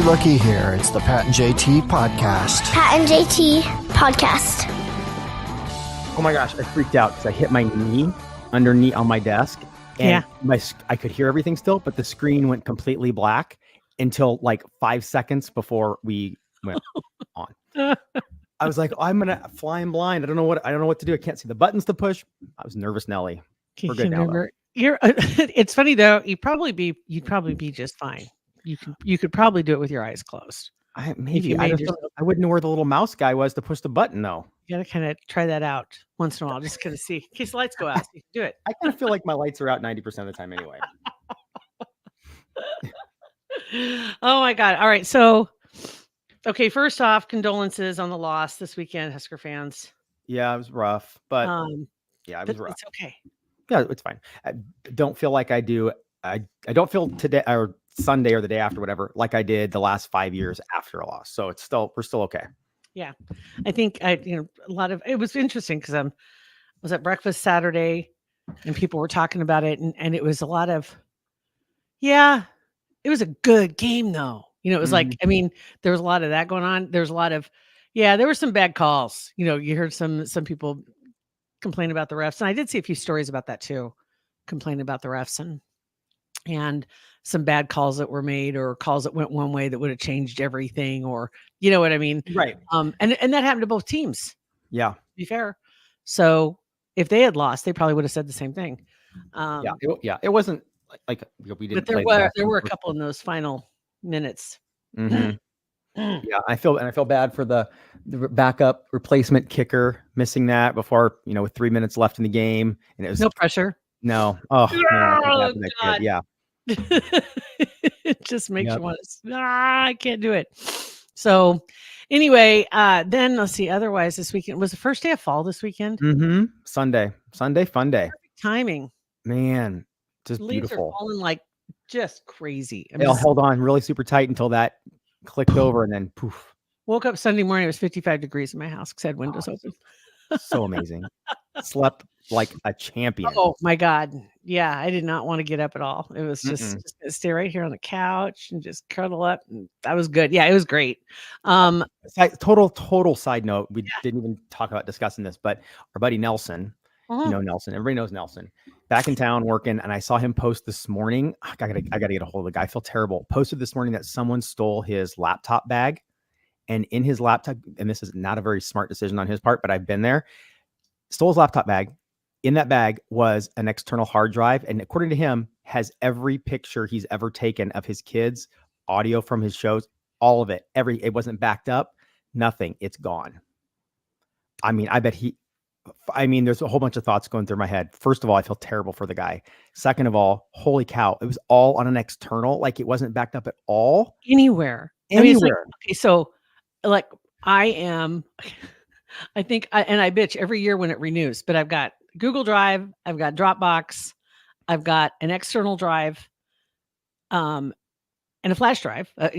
Lucky here. It's the Pat and JT podcast. Pat and JT podcast. Oh my gosh, I freaked out because I hit my knee underneath on my desk, and I could hear everything still, but the screen went completely black until like 5 seconds before we went on. I was like, I'm gonna fly blind. I don't know what to do. I can't see the buttons to push. I was nervous, Nelly. We're good now. It's funny though. You'd probably be just fine. You could probably do it with your eyes closed. I wouldn't know where the little mouse guy was to push the button though. You gotta kind of try that out once in a while, just kind of see in case the lights go out. So you can do it. I kind of feel like my lights are out 90% of the time anyway. Oh my God. All right. So, okay. First off, condolences on the loss this weekend, Husker fans. Yeah, it was rough, but it was rough. It's okay. Yeah, it's fine. I don't feel like I do. I don't feel today or Sunday or the day after, whatever, like I did the last 5 years after a loss. So we're still okay. Yeah. I think it was interesting because I was at breakfast Saturday and people were talking about it and it was a lot of, it was a good game though. It was like, there was a lot of that going on. There's a lot of, there were some bad calls. You heard some people complain about the refs. And I did see a few stories about that too, complaining about the refs and some bad calls that were made or calls that went one way that would have changed everything, or you know what I mean? Right. And that happened to both teams. Yeah. To be fair. So if they had lost, they probably would have said the same thing. It wasn't like we didn't. But there were a couple in those final minutes. Mm-hmm. Yeah, I feel bad for the backup replacement kicker missing that before with 3 minutes left in the game, and it was no pressure. No. Oh, God. Yeah. It just makes you want to. I can't do it. So, anyway, then let's see. Otherwise, this weekend was the first day of fall. This weekend, Sunday, fun day. Perfect timing, man. Just leaves beautiful. are falling like just crazy. I'll hold on really super tight until that clicked over, and then poof. Woke up Sunday morning. It was 55 degrees in my house because I had windows open. So amazing. Slept like a champion. Oh my God. Yeah. I did not want to get up at all. It was just stay right here on the couch and just cuddle up. And that was good. Yeah. It was great. Total side note. We didn't even talk about discussing this, but our buddy Nelson, Nelson, everybody knows Nelson, back in town working. And I saw him post this morning. I gotta get a hold of the guy. I feel terrible. Posted this morning that someone stole his laptop bag. And in his laptop, and this is not a very smart decision on his part, but I've been there, stole his laptop bag. In that bag was an external hard drive. And according to him, has every picture he's ever taken of his kids, audio from his shows, all of it. It wasn't backed up, nothing. It's gone. There's a whole bunch of thoughts going through my head. First of all, I feel terrible for the guy. Second of all, holy cow, it was all on an external, like it wasn't backed up at all. Anywhere. Okay, so like I think I bitch every year when it renews, but I've got Google Drive, I've got Dropbox, I've got an external drive, and a flash drive, a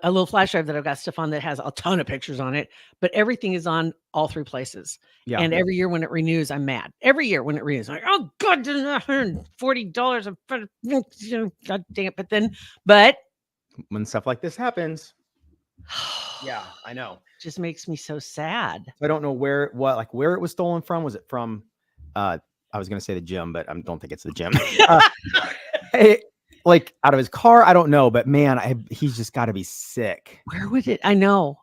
little flash drive that I've got stuff on that has a ton of pictures on it, but everything is on all three places. Yeah. And every year when it renews, I'm mad. Every year when it renews, I'm like, oh God, $140. God dang it. But when stuff like this happens, yeah, I know. Just makes me so sad. I don't know where it was stolen from. Was it from, I was going to say the gym, but I don't think it's the gym. like out of his car. I don't know, but man, he's just got to be sick. Where would it? I know.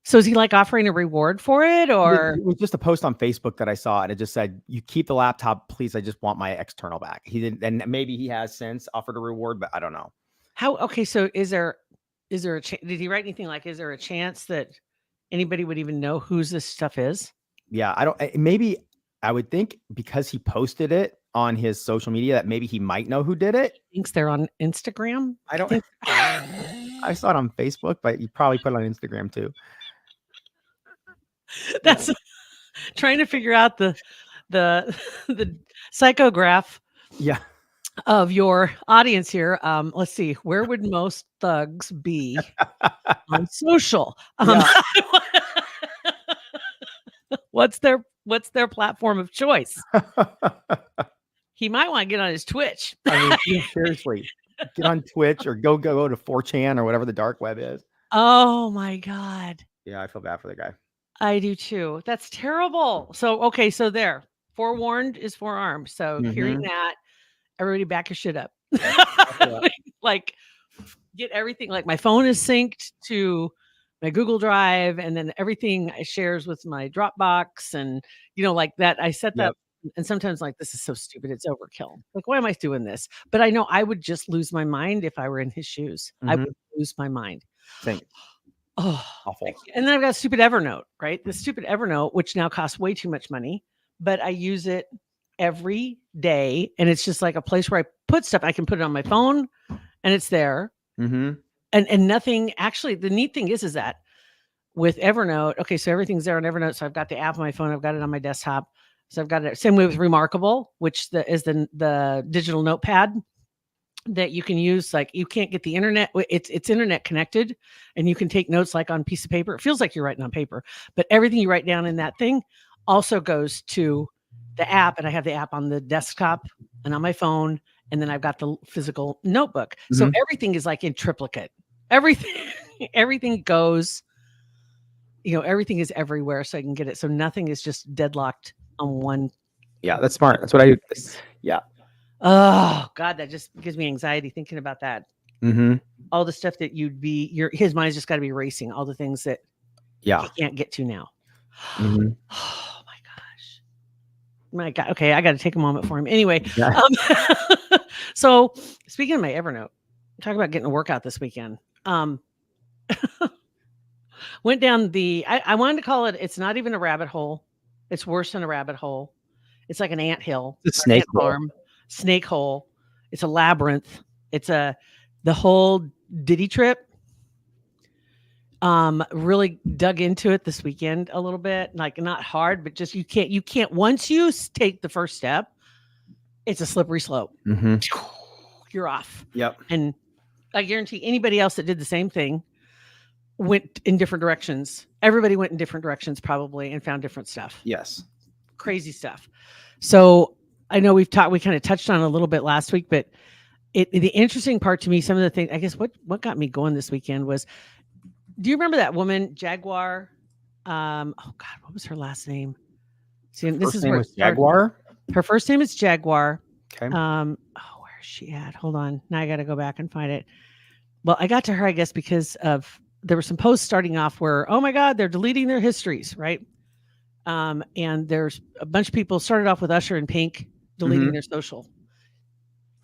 So is he like offering a reward for it, or it was just a post on Facebook that I saw, and it just said, "You keep the laptop, please. I just want my external back." He didn't, and maybe he has since offered a reward, but I don't know. how? Okay, so is there a did he write anything like? Is there a chance that anybody would even know whose this stuff is? Yeah, I don't. Maybe I would think because he posted it on his social media that maybe he might know who did it. Thinks they're on Instagram. I don't. I saw it on Facebook, but you probably put it on Instagram too. That's trying to figure out the psychograph Yeah. of your audience here. Let's see, where would most thugs be on social? What's their platform of choice? He might want to get on his Twitch. I mean, seriously, get on Twitch or go to 4chan or whatever the dark web is. Oh my God. Yeah, I feel bad for the guy. I do too. That's terrible. So, okay. So there, forewarned is forearmed. So hearing that, everybody back your shit up. Like get everything, like my phone is synced to my Google Drive, and then everything I shares with my Dropbox, and like that. I set that, and sometimes like this is so stupid, it's overkill. Like, why am I doing this? But I know I would just lose my mind if I were in his shoes. I would lose my mind. Thanks. Oh, awful. And then I've got a stupid Evernote, right? The stupid Evernote, which now costs way too much money, but I use it every day, and it's just like a place where I put stuff. I can put it on my phone, and it's there. And nothing. Actually, the neat thing is that with Evernote, okay, so everything's there on Evernote. So I've got the app on my phone. I've got it on my desktop. So I've got it. Same way with Remarkable, which is the digital notepad that you can use. Like, you can't get the internet. It's internet connected, and you can take notes like on a piece of paper. It feels like you're writing on paper, but everything you write down in that thing also goes to the app. And I have the app on the desktop and on my phone. And then I've got the physical notebook. So everything is like in triplicate. Everything goes, everything is everywhere, so I can get it. So nothing is just deadlocked on one. Yeah, that's smart. That's what I do. Yeah. Oh God, that just gives me anxiety thinking about that. All the stuff that his mind's just got to be racing. All the things that he can't get to now. Oh my gosh. My God. Okay, I got to take a moment for him. Anyway, so speaking of my Evernote, talk about getting a workout this weekend. Went down I wanted to call it, it's not even a rabbit hole. It's worse than a rabbit hole. It's like an anthill. It's a snake farm. Snake hole. It's a labyrinth. It's the whole Diddy trip. Really dug into it this weekend a little bit, like not hard, but just you can't once you take the first step, it's a slippery slope. You're off. Yep. And I guarantee anybody else that did the same thing went in different directions. Everybody went in different directions probably and found different stuff. Yes. Crazy stuff. So I know we kind of touched on it a little bit last week, but the interesting part to me, some of the things, I guess what got me going this weekend was, do you remember that woman, Jaguar? Oh God, what was her last name? See, this is where Jaguar. Her first name is Jaguar. Okay. Where is she at? Hold on. Now I got to go back and find it. Well, I got to her, I guess, because there were some posts starting off where, oh my God, they're deleting their histories, right? And there's a bunch of people started off with Usher and Pink deleting their social.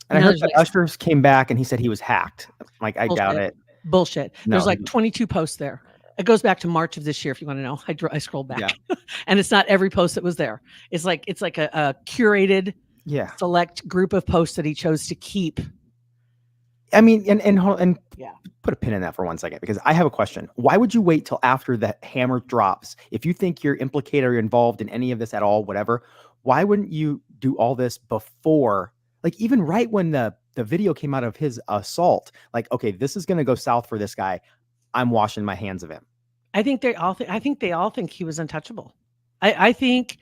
And I heard that Usher came back and he said he was hacked. Like, I doubt it. Bullshit. No. There's like 22 posts there. It goes back to March of this year, if you want to know. I scrolled back, and it's not every post that was there. It's like a curated, select group of posts that he chose to keep. I mean, and put a pin in that for 1 second, because I have a question. Why would you wait till after the hammer drops? If you think you're implicated or involved in any of this at all, whatever, why wouldn't you do all this before? Like, even right when the video came out of his assault, like, okay, this is going to go south for this guy. I'm washing my hands of him. I think they all think he was untouchable. I think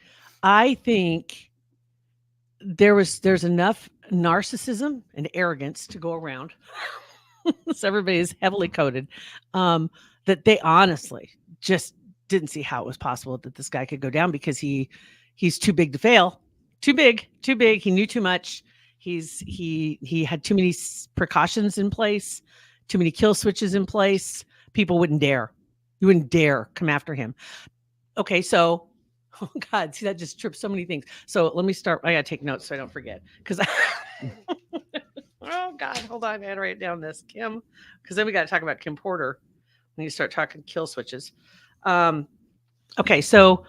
there's enough narcissism and arrogance to go around. So everybody is heavily coded, that they honestly just didn't see how it was possible that this guy could go down, because he's too big to fail. Too big. He knew too much. He had too many precautions in place, too many kill switches in place. People wouldn't dare. You wouldn't dare come after him. Okay, so oh God, see that just tripped so many things. So let me start. I gotta take notes so I don't forget. Because oh God, hold on, I gotta write down this Kim. Because then we gotta talk about Kim Porter. We need to start talking kill switches. Okay, so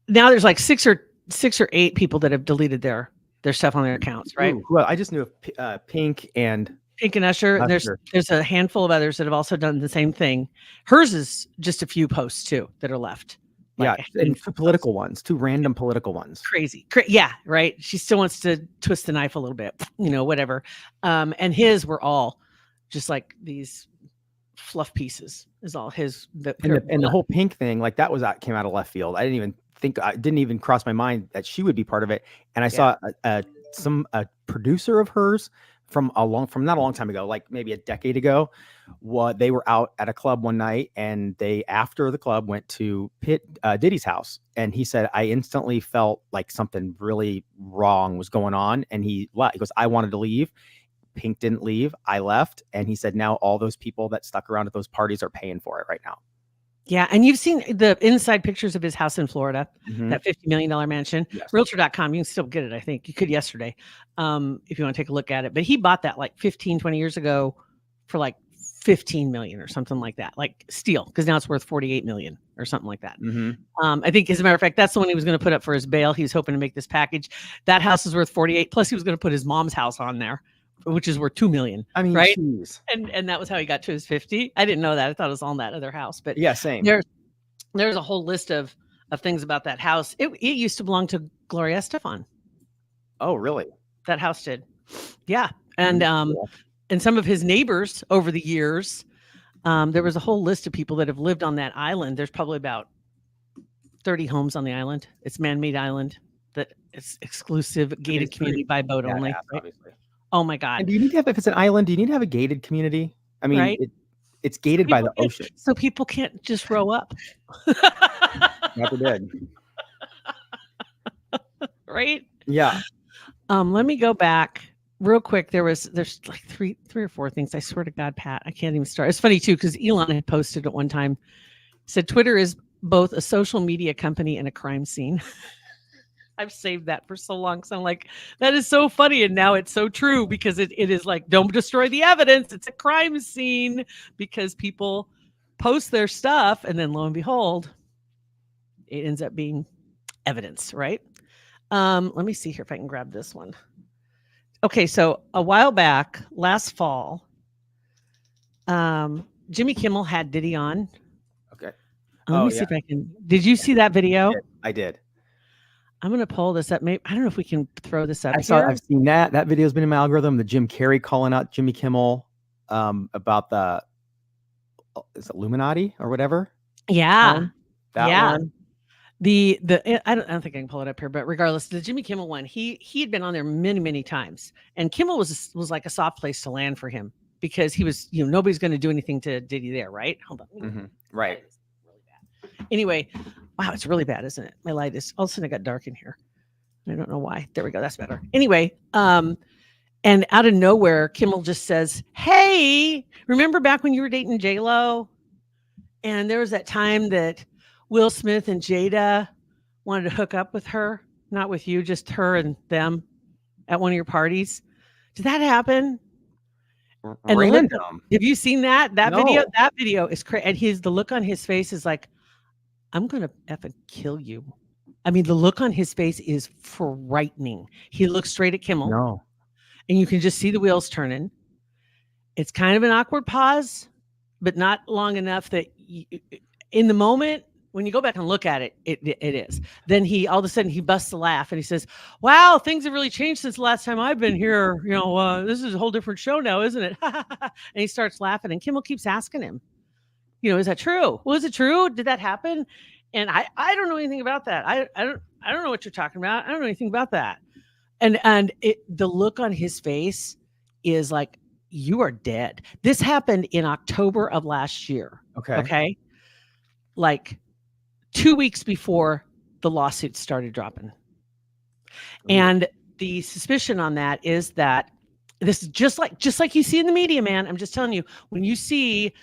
now there's like six or 8 people that have deleted their stuff on their accounts, right? Ooh, well, I just knew of Pink and Usher. There's a handful of others that have also done the same thing. Hers is just a few posts too that are left. Like, and 2 political ones, 2 random political ones. Crazy. Yeah, right. She still wants to twist the knife a little bit, whatever. And his were all just like these fluff pieces. Is all his. And the whole Pink thing, like that came out of left field. I didn't even cross my mind that she would be part of it. And I saw a producer of hers from not a long time ago, like maybe a decade ago. They were out at a club one night, and they, after the club, went to Diddy's house, and he said, I instantly felt like something really wrong was going on, and he left. He goes, I wanted to leave. Pink didn't leave. I left, and he said, now all those people that stuck around at those parties are paying for it right now. Yeah, and you've seen the inside pictures of his house in Florida, that $50 million mansion. Yes. Realtor.com, you can still get it, I think. You could yesterday, if you want to take a look at it. But he bought that like 15, 20 years ago for like 15 million or something like that, like steal, because now it's worth 48 million or something like that. I think, as a matter of fact, that's the one he was going to put up for his bail. He was hoping to make this package. That house is worth 48. Plus, he was going to put his mom's house on there, which is worth 2 million. I mean, right? Geez. And that was how he got to his 50. I didn't know that. I thought it was on that other house, but yeah, same. There's a whole list of things about that house. It used to belong to Gloria Estefan. Oh, really? That house did. Yeah. And and some of his neighbors over the years, there was a whole list of people that have lived on that island. There's probably about 30 homes on the island. It's man-made island that it's exclusive, gated community by boat only. Right? Obviously. Oh my God. And do you need to have, if it's an island, do you need to have a gated community? I mean, right? It's gated by the ocean. So people can't just row up. Never did. Right? Yeah. Let me go back real quick. There's like three or 4 things. I swear to God, Pat, I can't even start. It's funny too, because Elon had posted at one time, said Twitter is both a social media company and a crime scene. I've saved that for so long. So I'm like, that is so funny. And now it's so true, because it is like, don't destroy the evidence. It's a crime scene, because people post their stuff, and then lo and behold, it ends up being evidence, right? Let me see here if I can grab this one. Okay, so a while back, last fall, Jimmy Kimmel had Diddy on. Okay. Let me see if I can. Did you see that video? I did. I'm going to pull this up. Maybe I don't know if we can throw this up. I've seen that. That video's been in my algorithm. The Jim Carrey calling out Jimmy Kimmel about the is it Illuminati or whatever. Yeah. That one. The I don't think I can pull it up here, but regardless, the Jimmy Kimmel one, he had been on there many, many times, and Kimmel was like a soft place to land for him, because he was, nobody's going to do anything to Diddy there, right? Hold on. Right. Really bad. Anyway, wow, it's really bad, isn't it? My light is all of a sudden it got dark in here. I don't know why. There we go. That's better. Anyway, and out of nowhere, Kimmel just says, "Hey, remember back when you were dating J-Lo? And there was that time that Will Smith and Jada wanted to hook up with her, not with you, just her and them at one of your parties. Did that happen?" And Random. Have you seen that video? No. That video is crazy. And the look on his face is like, I'm going to effing kill you. I mean, the look on his face is frightening. He looks straight at Kimmel. No. And you can just see the wheels turning. It's kind of an awkward pause, but not long enough that in the moment, when you go back and look at it, it is. Then all of a sudden he busts a laugh and he says, "Wow, things have really changed since the last time I've been here. This is a whole different show now, isn't it?" And he starts laughing, and Kimmel keeps asking him, "Is that true? Was it true? Did that happen?" And I don't know anything about that. I don't know what you're talking about. I don't know anything about that. And the look on his face is like, you are dead. This happened in October of last year. Okay. Like 2 weeks before the lawsuits started dropping. And the suspicion on that is that this is just like you see in the media, man. I'm just telling you, when you see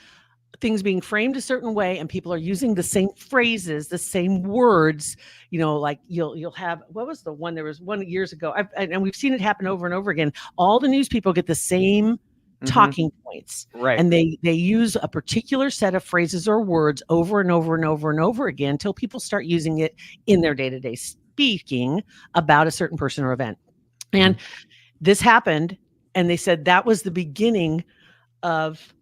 things being framed a certain way and people are using the same phrases, the same words, like you'll have, what was the one, there was one years ago, and we've seen it happen over and over again. All the news people get the same talking points, right? And they use a particular set of phrases or words over and over and over and over again until people start using it in their day-to-day speaking about a certain person or event. And this happened, and they said that was the beginning of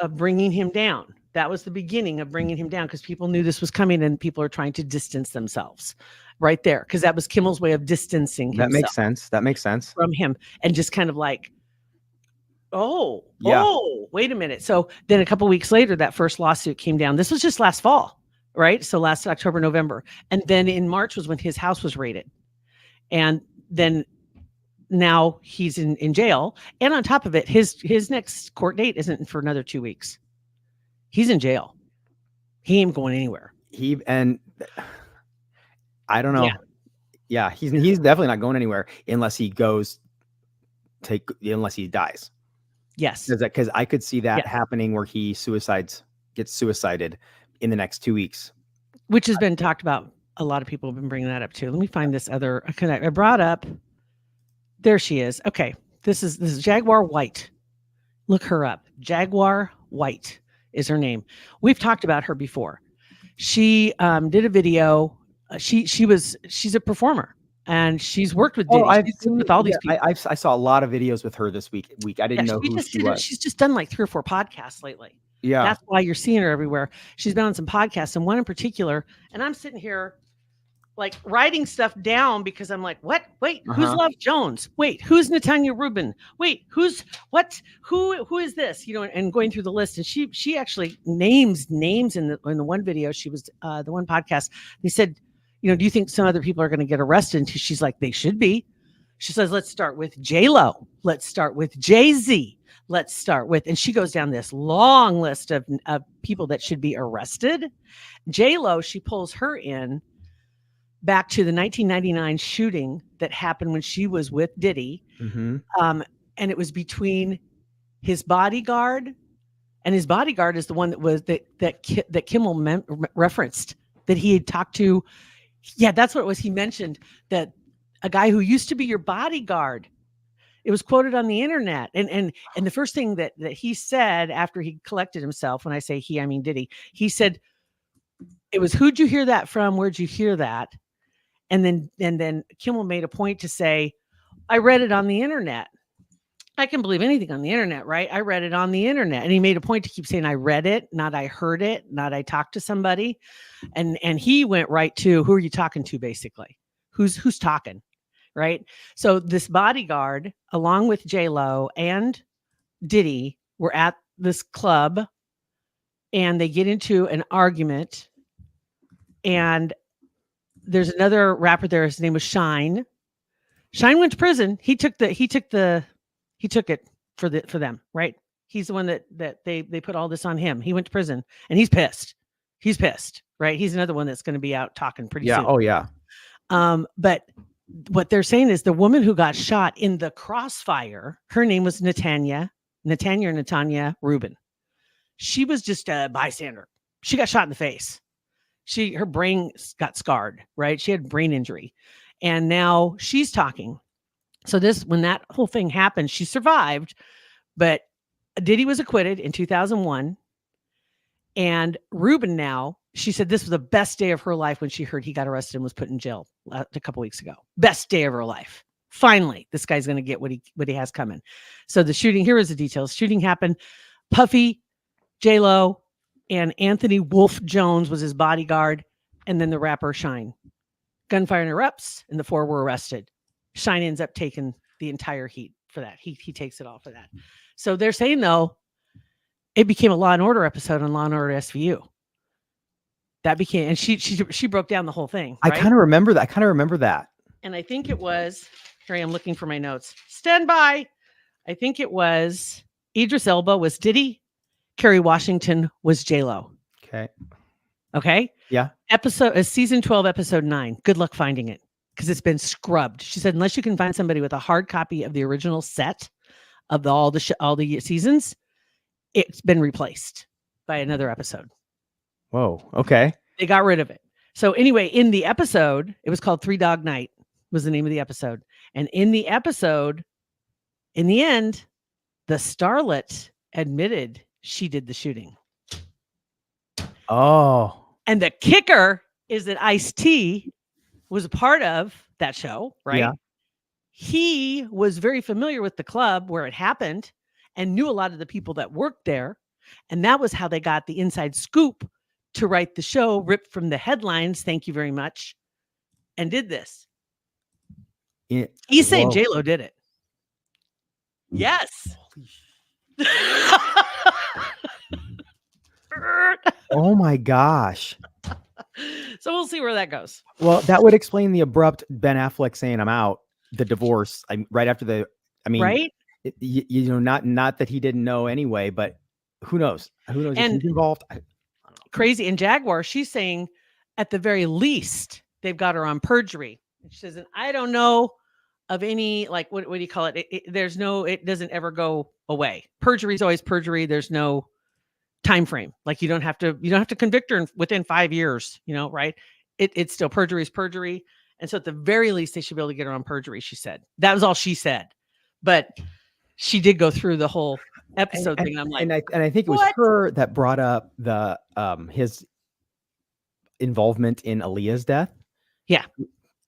bringing him down. That was the beginning of bringing him down, because people knew this was coming and people are trying to distance themselves right there, because that was Kimmel's way of distancing himself. That makes sense from him, and just kind of like, oh, wait a minute. So then a couple of weeks later, that first lawsuit came down. This was just last fall, right? So last October, November. And then in March was when his house was raided. And then now he's in jail. And on top of it, his next court date isn't for another 2 weeks. He's in jail. He ain't going anywhere. And I don't know. Yeah, he's definitely not going anywhere unless he dies. Yes. Because I could see that happening where he gets suicided in the next 2 weeks. Which has been talked about. A lot of people have been bringing that up too. Let me find this other. I brought up. There she is. Okay. This is Jaguar White. Look her up. Jaguar White is her name. We've talked about her before. She did a video. She's a performer, and she's worked with Diddy. With all these people. I saw a lot of videos with her this week. I didn't know who she was. She's just done like 3 or 4 podcasts lately. Yeah. That's why you're seeing her everywhere. She's been on some podcasts, and one in particular, and I'm sitting here like writing stuff down because I'm like, what? Wait, who's Love Jones? Wait, who's Natanya Rubin? Wait, who is this? And going through the list. And she actually names in the one video. She was the one podcast. They said, do you think some other people are going to get arrested? And she's like, they should be. She says, let's start with J-Lo. Let's start with Jay-Z. Let's start with, and she goes down this long list of people that should be arrested. J-Lo, she pulls her in back to the 1999 shooting that happened when she was with Diddy. And it was between his bodyguard, and his bodyguard is the one that Kimmel referenced, that he had talked to. Yeah, that's what it was. He mentioned that a guy who used to be your bodyguard. It was quoted on the internet. And the first thing that he said after he collected himself, when I say he, I mean Diddy, he said, it was, who'd you hear that from? Where'd you hear that? And then Kimmel made a point to say, I read it on the internet. I can believe anything on the internet, right? I read it on the internet. And he made a point to keep saying, I read it, not I heard it, not I talked to somebody. And he went right to, who are you talking to, basically? Who's talking, right? So this bodyguard, along with J-Lo and Diddy, were at this club, and they get into an argument. And there's another rapper there. His name was Shine. Shine went to prison. He took it for them, right? He's the one that they put all this on him. He went to prison, and he's pissed. He's pissed, right? He's another one that's going to be out talking pretty soon. Oh yeah. But what they're saying is the woman who got shot in the crossfire, her name was Natanya Rubin. She was just a bystander. She got shot in the face. Her brain got scarred, right? She had brain injury, and now she's talking. So when that whole thing happened, she survived, but Diddy was acquitted in 2001. And Rubin now, she said this was the best day of her life when she heard he got arrested and was put in jail a couple weeks ago. Best day of her life. Finally, this guy's going to get what he has coming. So the shooting, here is the details. Shooting happened. Puffy, J-Lo, and Anthony Wolf Jones was his bodyguard, and then the rapper Shine. Gunfire erupts, and the 4 were arrested. Shine ends up taking the entire heat for that. He takes it all for that. So they're saying, though, it became a Law and Order episode on Law and Order SVU. That became, and she broke down the whole thing. Right? I kind of remember that. And I think it was, here I am looking for my notes. Stand by. I think it was Idris Elba was Diddy. Kerry Washington was J-Lo. Okay. Okay. Yeah. Season 12, episode 9. Good luck finding it. because it's been scrubbed. She said, unless you can find somebody with a hard copy of the original set of all the seasons, it's been replaced by another episode. Whoa. Okay. They got rid of it. So anyway, in the episode, it was called 3 Dog Night was the name of the episode. And in the episode, in the end, the starlet admitted she did the shooting. Oh. And the kicker is that Ice-T was a part of that show, right? Yeah. He was very familiar with the club where it happened and knew a lot of the people that worked there. And that was how they got the inside scoop to write the show, ripped from the headlines, thank you very much, and did this. He's saying J-Lo did it. Yes. Oh my gosh. So we'll see where that goes. Well, that would explain the abrupt Ben Affleck saying I'm out, the divorce. Right after right? Not that he didn't know anyway, but who knows? Who knows if he's involved? I don't know. Crazy. And Jaguar, she's saying at the very least, they've got her on perjury. And she says, and I don't know of any, like, what do you call it? It doesn't ever go away. Perjury is always perjury. There's no time frame. Like you don't have to convict her within 5 years, right? It's still perjury is perjury. And so at the very least, they should be able to get her on perjury, she said. That was all she said. But she did go through the whole episode thing. And I'm like, and I think it was her that brought up the his involvement in Aaliyah's death. Yeah.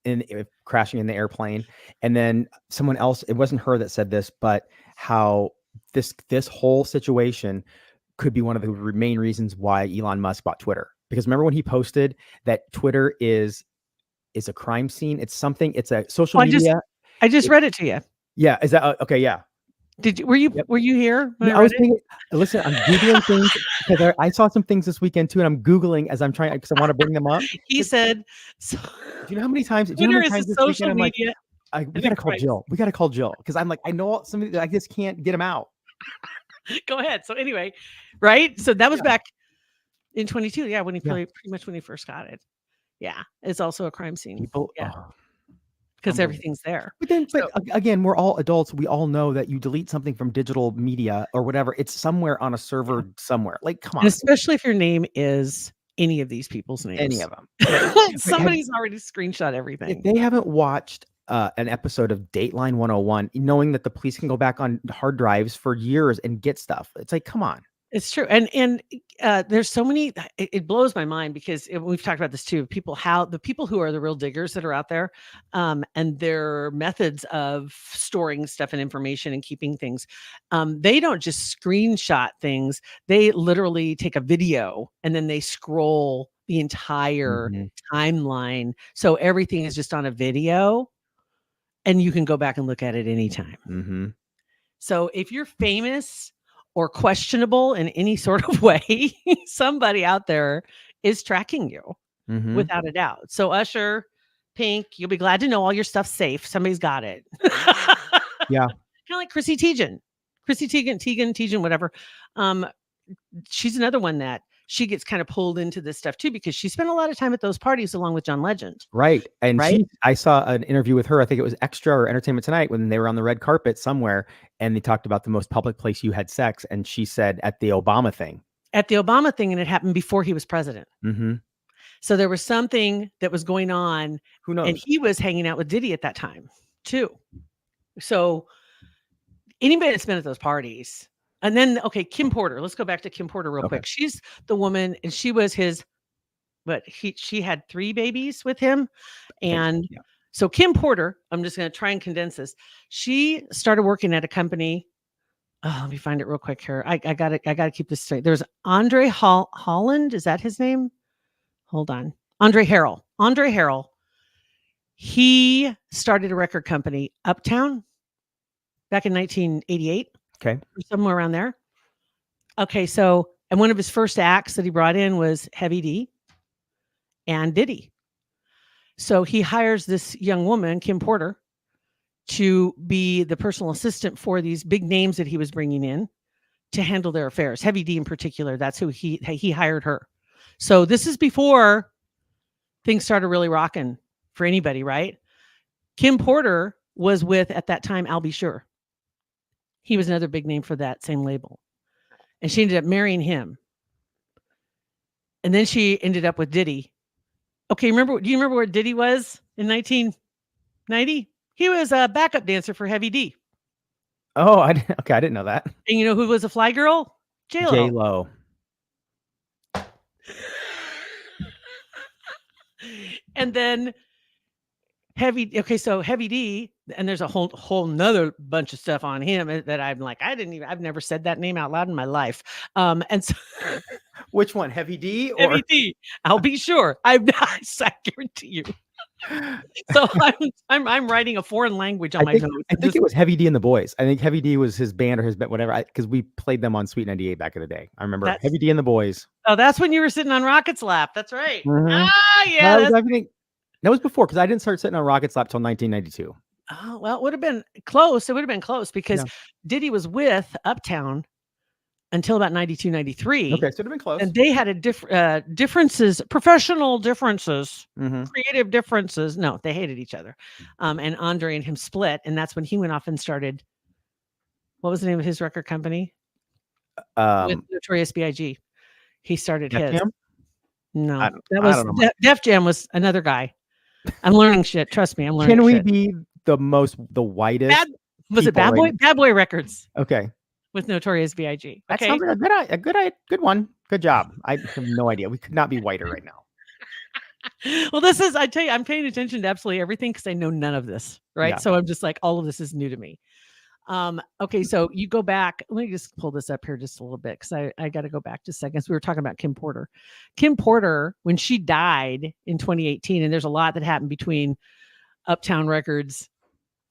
In crashing in the airplane. And then someone else, it wasn't her that said this, but how this whole situation could be one of the main reasons why Elon Musk bought Twitter. Because remember when he posted that Twitter is a crime scene? It's a social media. I just read it to you. Yeah. Is that okay? Yeah. Were you here? Yeah, I was thinking, listen, I'm Googling things because I saw some things this weekend too. And I'm Googling as I'm trying, because I want to bring them up. He said, do you know how many times? Twitter is a social media. We got to call Jill. We got to call Jill. Cause I'm like, I know somebody, I just can't get him out. Go ahead. So anyway, right. So that was back in 22. Yeah. When he pretty much when he first got it. Yeah. It's also a crime scene. People, because everything's there. But again, we're all adults. We all know that you delete something from digital media or whatever, it's somewhere on a server somewhere. Like, come on. And especially if your name is any of these people's names. Any of them. Somebody's already screenshot everything. If they haven't watched an episode of Dateline 101, knowing that the police can go back on hard drives for years and get stuff, it's like, come on. It's true. And there's so many, it blows my mind because we've talked about this too. The people who are the real diggers that are out there and their methods of storing stuff and information and keeping things, they don't just screenshot things. They literally take a video and then they scroll the entire timeline. So everything is just on a video and you can go back and look at it anytime. Mm-hmm. So if you're famous or questionable in any sort of way, somebody out there is tracking you without a doubt. So Usher, Pink, you'll be glad to know all your stuff's safe. Somebody's got it. Yeah. Kind of like Chrissy Teigen, whatever. She's another one that she gets kind of pulled into this stuff too, because she spent a lot of time at those parties along with John Legend. Right. And I saw an interview with her. I think it was Extra or Entertainment Tonight when they were on the red carpet somewhere. And they talked about the most public place you had sex. And she said at the Obama thing. At the Obama thing. And it happened before he was president. Mm-hmm. So there was something that was going on. Who knows? And he was hanging out with Diddy at that time too. So anybody that's been at those parties. And then, okay, Kim Porter. Let's go back to Kim Porter real quick. She's the woman, and she was she had 3 babies with him. And so Kim Porter, I'm just going to try and condense this. She started working at a company. Oh, let me find it real quick here. I got to keep this straight. There's Andre Holland. Is that his name? Hold on. Andre Harrell. He started a record company, Uptown, back in 1988. Okay. Somewhere around there. Okay. So, and one of his first acts that he brought in was Heavy D and Diddy. So he hires this young woman, Kim Porter, to be the personal assistant for these big names that he was bringing in to handle their affairs. Heavy D in particular. That's who he hired her. So this is before things started really rocking for anybody, right? Kim Porter was with, at that time, I'll Be Sure. He was another big name for that same label. And she ended up marrying him. And then she ended up with Diddy. Okay, do you remember where Diddy was in 1990? He was a backup dancer for Heavy D. Oh, I didn't know that. And you know who was a fly girl? J-Lo. J-Lo. And then Heavy D, and there's a whole nother bunch of stuff on him that I'm like, I've never said that name out loud in my life. And so which one? Heavy D or Heavy D? I'll Be Sure. I guarantee you. So I'm writing a foreign language on my notes. I think it was Heavy D and the Boys. I think Heavy D was his band or his band, whatever. Because we played them on Sweet 98 back in the day. I remember Heavy D and the Boys. Oh, that's when you were sitting on Rocket's lap. That's right. Mm-hmm. Yeah. That was before, because I didn't start sitting on Rocket's lap till 1992. Oh, well, it would have been close. It would have been close because Diddy was with Uptown until about 92, 93. Okay, so it would have been close. And they had differences, professional differences, creative differences. No, they hated each other. And Andre and him split. And that's when he went off and started, what was the name of his record company? With Notorious B.I.G. He started Def his. Jam? No, that was Def Jam was another guy. I'm learning shit. Trust me, I'm learning. Can we shit. be the whitest? Was it Bad Boy? Bad Boy Records. Okay. With Notorious B.I.G. That sounds like a good one. Good job. I have no idea. We could not be whiter right now. Well, I tell you, I'm paying attention to absolutely everything because I know none of this, right? Yeah. So I'm just like, all of this is new to me. Okay, so you go back. Let me just pull this up here just a little bit because I got to go back just a second. So we were talking about Kim Porter. Kim Porter, when she died in 2018, and there's a lot that happened between Uptown Records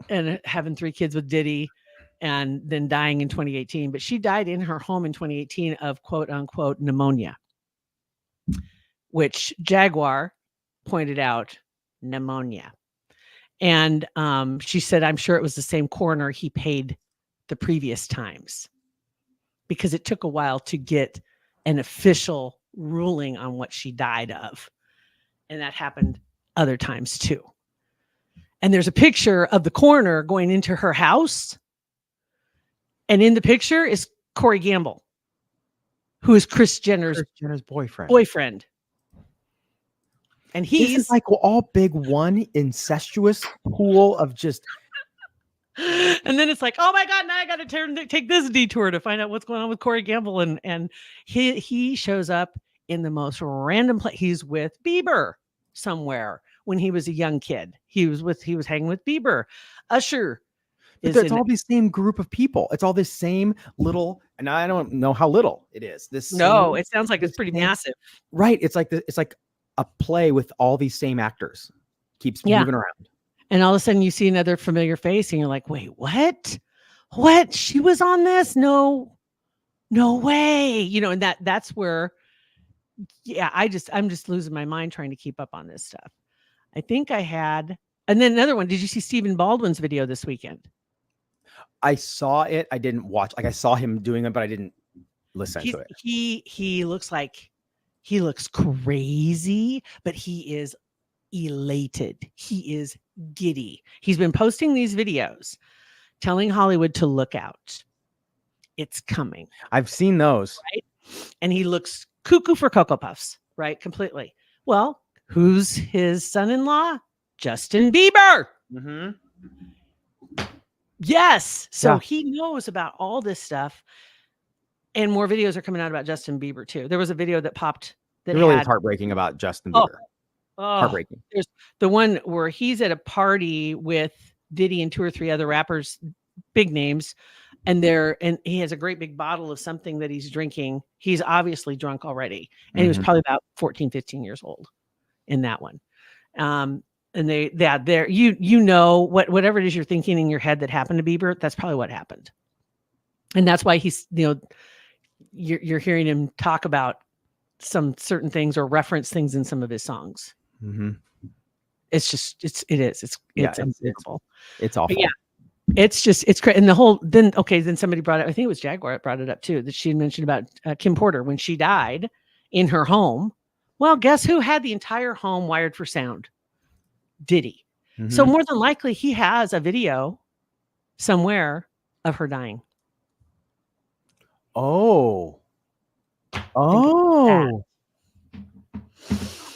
and having 3 kids with Diddy and then dying in 2018. But she died in her home in 2018 of quote unquote pneumonia, which Jaguar pointed out, pneumonia. And she said, I'm sure it was the same coroner he paid the previous times because it took a while to get an official ruling on what she died of. And that happened other times too. And there's a picture of the coroner going into her house. And in the picture is Corey Gamble, who is Kris Jenner's boyfriend. And he's like all big one incestuous pool of just. And then it's like, oh my God, now I got to take this detour to find out what's going on with Corey Gamble. And he shows up in the most random place. He's with Bieber somewhere when he was a young kid. He was hanging with Bieber. Usher. It's all the same group of people. It's all this same little, and I don't know how little it is. It sounds like it's pretty massive. Right. It's like a play with all these same actors. Keeps moving around. And all of a sudden you see another familiar face and you're like, wait, what? What? She was on this? No way. And that's where, I'm just losing my mind trying to keep up on this stuff. I think I had, and then another one. Did you see Stephen Baldwin's video this weekend? I saw it. I didn't watch. I saw him doing it, but I didn't listen to it. He looks crazy, but he is elated. He is giddy. He's been posting these videos telling Hollywood to look out. It's coming. I've seen those. Right? And he looks cuckoo for Cocoa Puffs, right? Completely. Well, who's his son-in-law? Justin Bieber. Mm-hmm. Yes. So he knows about all this stuff. And more videos are coming out about Justin Bieber too. There was a video that popped that really is heartbreaking about Justin Bieber. Heartbreaking. There's the one where he's at a party with Diddy and 2 or 3 other rappers, big names, and he has a great big bottle of something that he's drinking. He's obviously drunk already. And he was probably about 14, 15 years old in that one. And whatever it is you're thinking in your head that happened to Bieber, that's probably what happened. And that's why he's, you're hearing him talk about some certain things or reference things in some of his songs. Mm-hmm. It's unbelievable. It's awful. But it's great. And then somebody brought it. I think it was Jaguar that brought it up too, that she had mentioned about Kim Porter when she died in her home. Well, guess who had the entire home wired for sound? Diddy. So more than likely, he has a video somewhere of her dying. Oh.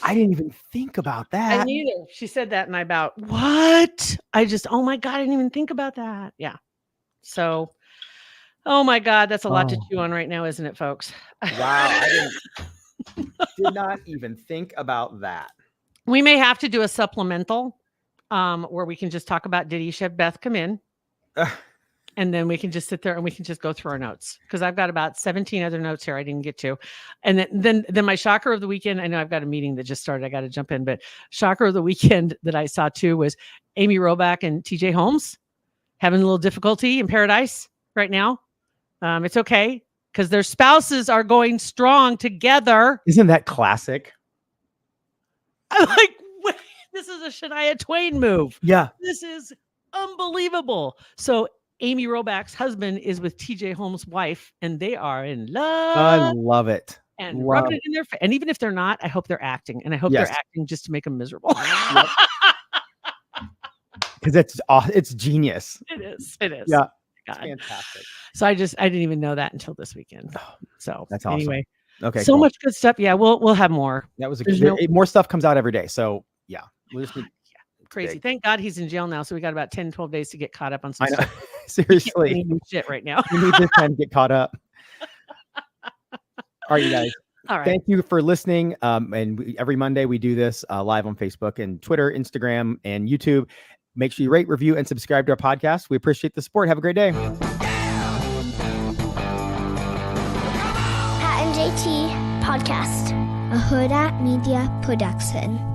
I didn't even think about that. I neither. She said that, and I about what? Oh my God, I didn't even think about that. Yeah. So, oh my God, that's a lot to chew on right now, isn't it, folks? Wow, I did not even think about that. We may have to do a supplemental where we can just talk about Diddy. Have Beth come in. And then we can just sit there and we can just go through our notes, because I've got about 17 other notes here I didn't get to. And then my shocker of the weekend, I know I've got a meeting that just started. I got to jump in, but shocker of the weekend that I saw too was Amy Robach and TJ Holmes having a little difficulty in paradise right now. It's okay, because their spouses are going strong together. Isn't that classic? I'm like, wait, this is a Shania Twain move. Yeah. This is unbelievable. So Amy Robach's husband is with TJ Holmes' wife, and they are in love. I love it. And rubbing it in their face. And even if they're not, I hope they're acting. And I hope they're acting just to make them miserable. Because it's genius. It is. It is. Yeah. God. Fantastic. So I didn't even know that until this weekend. So that's awesome. Anyway. Okay. So much good stuff. Yeah, we'll have more. That was more stuff comes out every day. So yeah. We'll just crazy. Thank God he's in jail now. So we got about 10, 12 days to get caught up on some stuff. Seriously. New shit right now. We need this time to get caught up. All right, you guys. All right. Thank you for listening. And every Monday we do this live on Facebook and Twitter, Instagram, and YouTube. Make sure you rate, review, and subscribe to our podcast. We appreciate the support. Have a great day. Pat and JT Podcast, a Hurrdat Media Production.